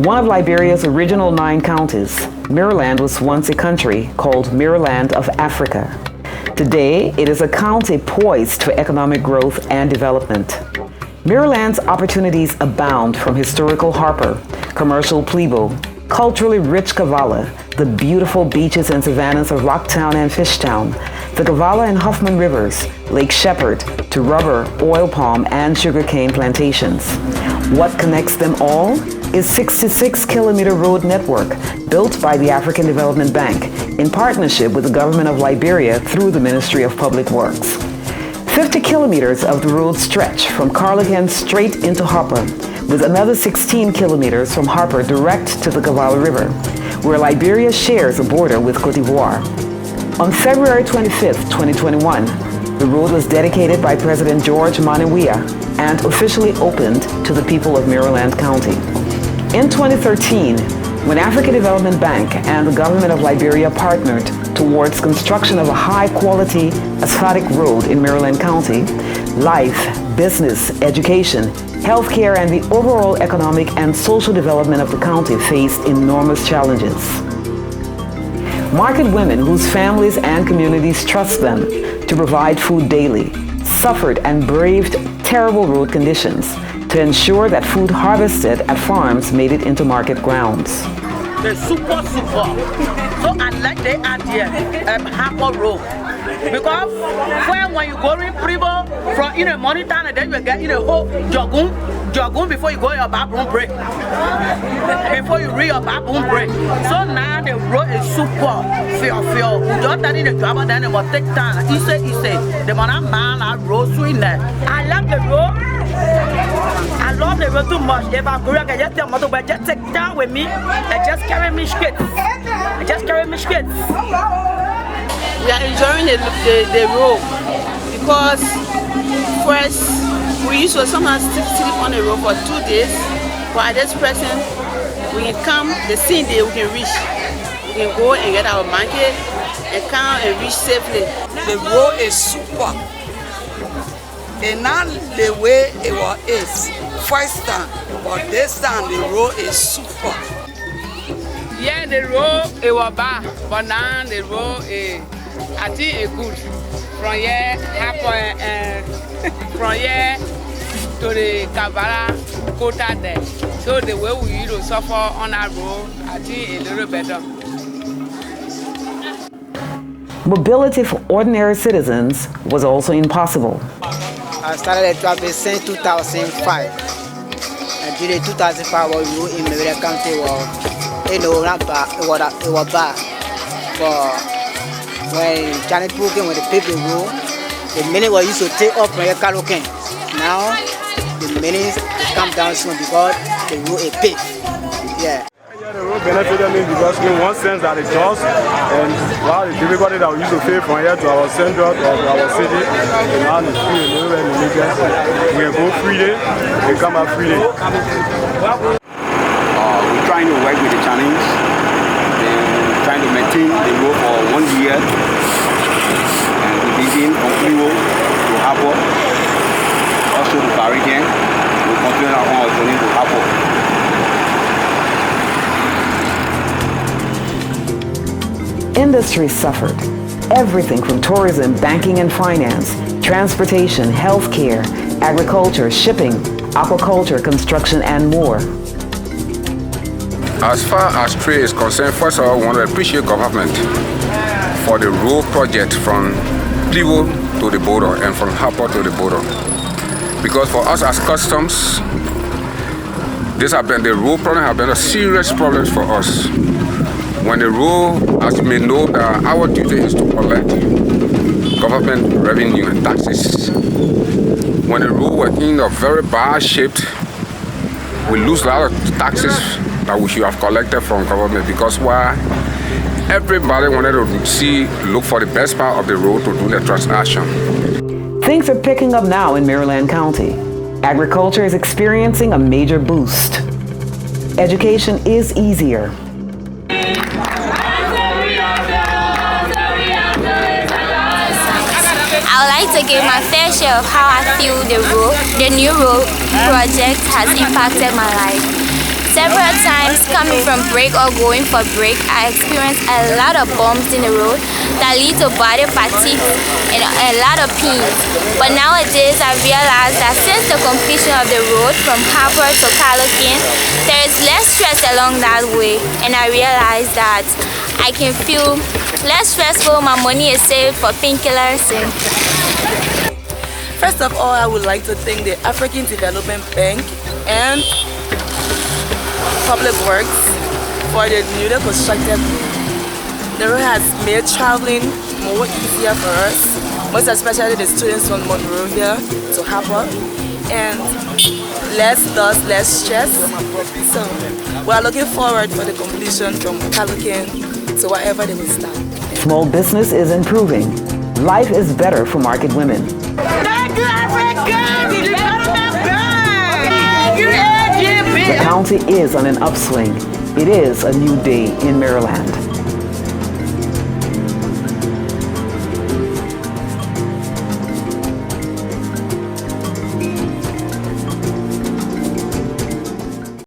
One of Liberia's original 9 counties, Maryland was once a country called Maryland of Africa. Today, it is a county poised for economic growth and development. Maryland's opportunities abound, from historical Harper, commercial Plebo, culturally rich Kavala, the beautiful beaches and savannas of Rocktown and Fishtown, the Kavala and Huffman rivers, Lake Shepherd, to rubber, oil palm, and sugarcane plantations. What connects them all is 66-kilometer road network built by the African Development Bank in partnership with the government of Liberia through the Ministry of Public Works. 50 kilometers of the road stretch from Carligan straight into Harper, with another 16 kilometers from Harper direct to the Kavala River, where Liberia shares a border with Cote d'Ivoire. On February 25, 2021, the road was dedicated by President George Manawia and officially opened to the people of Maryland County. In 2013, when African Development Bank and the government of Liberia partnered towards construction of a high-quality asphalt road in Maryland County, life, business, education, healthcare, and the overall economic and social development of the county faced enormous challenges. Market women, whose families and communities trust them to provide food daily, suffered and braved terrible road conditions to ensure that food harvested at farms made it into market grounds. They're super. So I like the idea Harper Road. Because when you go in Privo from in a money town, and then you get in a whole jogun before you go your bathroom break. Before you read your bathroom break. So now the road is super feel. You don't tell the driver then it will take time. He say, the man a road swing there. I like the road. I love the road too much. If I go, I can just tell my but just take time with me and just carry me straight. We are enjoying the road because first we used to sometimes sleep on the road for 2 days, but at this present we can come the same day we can reach. We can go and get our market and come and reach safely. The road is super. And now the way it is first time, but this time the road is super. Yeah, the road it was bad, but now the road is, I think it's good. From here, Harper, and from here to the Kavala quota there. So the way we used to suffer on that road, I think it's a little better. Mobility for ordinary citizens was also impossible. I started traveling since 2005. And during 2005, we were in Liberia County. Not bad. It was bad. But when Johnny Broken, when the people go, the minute we used to take up from your Kaluken. Now, the minute come down soon because the road is paved. Yeah. The road benefited me because in one sense that it does, and while the difficulty that we used to pay from here to our central, to our city, and now it's free in Liberia and Liberian. We can go freely, we can come out freely. We're trying to work with the challenge, and trying to maintain the road for 1 year, and we begin from Plebo to Harper, also to Carrigan. We continue our journey to Harper. Industry suffered. Everything from tourism, banking and finance, transportation, healthcare, agriculture, shipping, aquaculture, construction, and more. As far as trade is concerned, first of all, I want to appreciate government for the road project from Plebo to the border and from Harper to the border. Because for us as customs, the road problem have been a serious problem for us. When the road, as you may know, that our duty is to collect government revenue and taxes. When the road was in a very bad shape, we lose a lot of taxes that we should have collected from government, because why? Everybody wanted to look for the best part of the road to do the transaction. Things are picking up now in Maryland County. Agriculture is experiencing a major boost. Education is easier. I would like to give my fair share of how I feel the new road project has impacted my life. Several times coming from break or going for break, I experienced a lot of bumps in the road that lead to body fatigue and a lot of pain. But nowadays I realized that since the completion of the road from Harper to Calocan, there is less stress along that way, and I realized that I can feel less stressful. My money is saved for painkillers. First of all, I would like to thank the African Development Bank and Public Works for the newly constructed road. The road has made traveling more easier for us, most especially the students from Monrovia to Harper, and less dust, less stress. So we are looking forward for the completion from Calocan to wherever they will start. Small business is improving. Life is better for market women. Thank you, Africa! The Development Bank! Thank you, AGB! The county is on an upswing. It is a new day in Maryland.